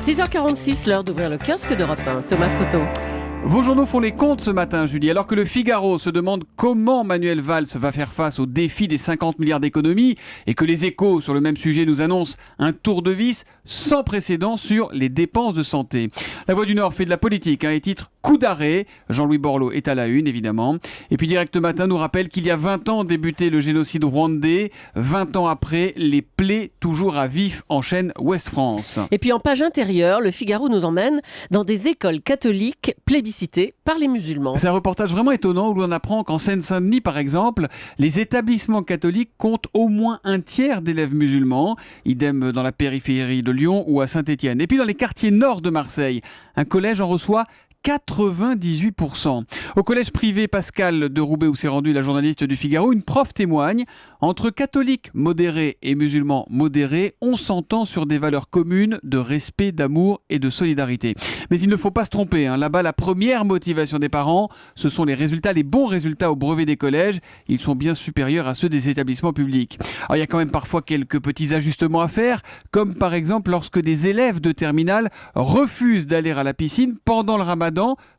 6h46, l'heure d'ouvrir le kiosque d'Europe 1. Thomas Soto. Vos journaux font les comptes ce matin, Julie, alors que le Figaro se demande comment Manuel Valls va faire face au défi des 50 milliards d'économies et que les Échos, sur le même sujet, nous annoncent un tour de vis sans précédent sur les dépenses de santé. La Voix du Nord fait de la politique et titre « Coup d'arrêt ». Jean-Louis Borloo est à la une, évidemment. Et puis Direct Matin nous rappelle qu'il y a 20 ans débutait le génocide rwandais. 20 ans après, les plaies toujours à vif enchaînent Ouest-France. Et puis en page intérieure, le Figaro nous emmène dans des écoles catholiques plébiscitées par les musulmans. C'est un reportage vraiment étonnant où l'on apprend qu'en Seine-Saint-Denis, par exemple, les établissements catholiques comptent au moins un tiers d'élèves musulmans. Idem dans la périphérie de Lyon ou à Saint-Étienne. Et puis dans les quartiers nord de Marseille, un collège en reçoit 98%. Au collège privé Pascal de Roubaix où s'est rendue la journaliste du Figaro, une prof témoigne. Entre catholiques modérés et musulmans modérés, on s'entend sur des valeurs communes de respect, d'amour et de solidarité. Mais il ne faut pas se tromper. Là-bas, la première motivation des parents, ce sont les résultats, les bons résultats au brevet des collèges. Ils sont bien supérieurs à ceux des établissements publics. Alors, il y a quand même parfois quelques petits ajustements à faire, comme par exemple lorsque des élèves de terminale refusent d'aller à la piscine pendant le ramadan.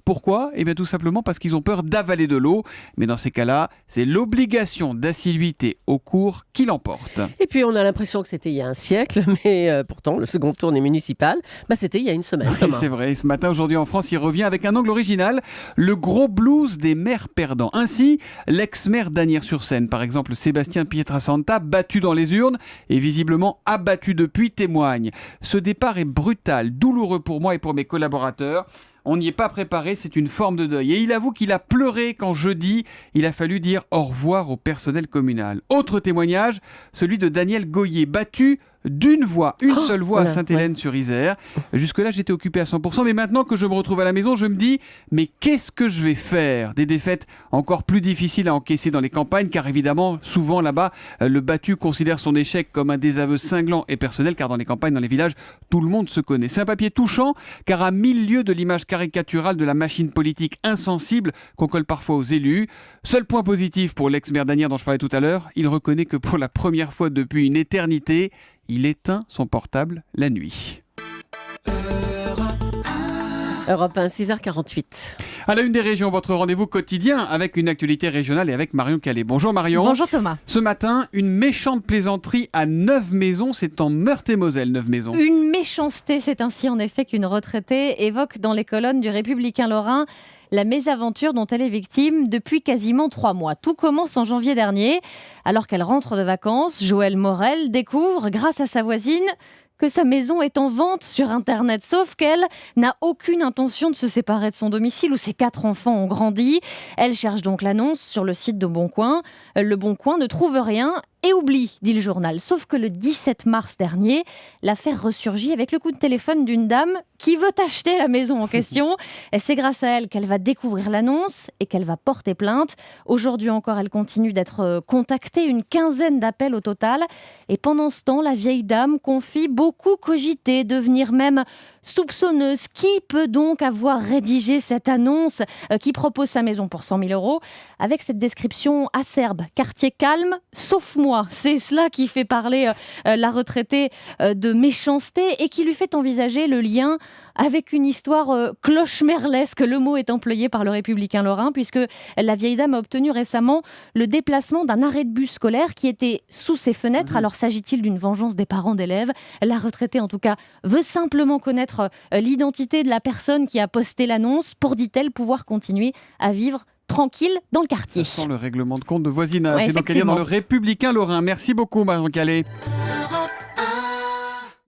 Pourquoi ? Eh bien tout simplement parce qu'ils ont peur d'avaler de l'eau. Mais dans ces cas-là, c'est l'obligation d'assiduité au cours qui l'emporte. Et puis on a l'impression que c'était il y a un siècle, mais pourtant le second tour des municipales, c'était il y a une semaine. Thomas. C'est vrai, ce matin, aujourd'hui en France, il revient avec un angle original, le gros blues des maires perdants. Ainsi, l'ex-maire d'Asnières-sur-Seine, par exemple Sébastien Pietrasanta, battu dans les urnes et visiblement abattu depuis, témoigne. Ce départ est brutal, douloureux pour moi et pour mes collaborateurs. On n'y est pas préparé, c'est une forme de deuil. Et il avoue qu'il a pleuré quand jeudi, il a fallu dire au revoir au personnel communal. Autre témoignage, celui de Daniel Goyer, battu d'une voix, une seule voix à Sainte-Hélène-sur-Isère. Jusque-là, j'étais occupé à 100%, mais maintenant que je me retrouve à la maison, je me dis, mais qu'est-ce que je vais faire ? Des défaites encore plus difficiles à encaisser dans les campagnes, car évidemment, souvent là-bas, le battu considère son échec comme un désaveu cinglant et personnel, car dans les campagnes, dans les villages, tout le monde se connaît. C'est un papier touchant, car à 1000 lieues de l'image caricaturale de la machine politique insensible qu'on colle parfois aux élus. Seul point positif pour l'ex-maire d'Asnières dont je parlais tout à l'heure, il reconnaît que pour la première fois depuis une éternité, il éteint son portable la nuit. Europe 1, 6h48. À la une des régions, votre rendez-vous quotidien avec une actualité régionale et avec Marion Calais. Bonjour Marion. Bonjour Thomas. Ce matin, une méchante plaisanterie à Neuve-Maisons, c'est en Meurthe-et-Moselle, Neuve-Maisons. Une méchanceté, c'est ainsi en effet qu'une retraitée évoque dans les colonnes du Républicain Lorrain la mésaventure dont elle est victime depuis quasiment 3 mois. Tout commence en janvier dernier. Alors qu'elle rentre de vacances, Joëlle Morel découvre, grâce à sa voisine, que sa maison est en vente sur Internet. Sauf qu'elle n'a aucune intention de se séparer de son domicile où ses 4 enfants ont grandi. Elle cherche donc l'annonce sur le site de Boncoin. Le Boncoin ne trouve rien et oublie, dit le journal. Sauf que le 17 mars dernier, l'affaire ressurgit avec le coup de téléphone d'une dame qui veut acheter la maison en question. Et c'est grâce à elle qu'elle va découvrir l'annonce et qu'elle va porter plainte. Aujourd'hui encore, elle continue d'être contactée, une quinzaine d'appels au total. Et pendant ce temps, la vieille dame confie beaucoup cogiter, devenir même soupçonneuse. Qui peut donc avoir rédigé cette annonce qui propose sa maison pour 100 000 € avec cette description acerbe, quartier calme, sauf moi. C'est cela qui fait parler la retraitée de méchanceté et qui lui fait envisager le lien avec une histoire cloche-merlesque. Le mot est employé par le Républicain Lorrain puisque la vieille dame a obtenu récemment le déplacement d'un arrêt de bus scolaire qui était sous ses fenêtres. Alors s'agit-il d'une vengeance des parents d'élèves ? La retraitée en tout cas veut simplement connaître l'identité de la personne qui a posté l'annonce pour, dit-elle, pouvoir continuer à vivre tranquille dans le quartier. Ça sent le règlement de compte de voisinage. Ouais, c'est donc à lire dans le Républicain Lorrain. Merci beaucoup Marion Calais.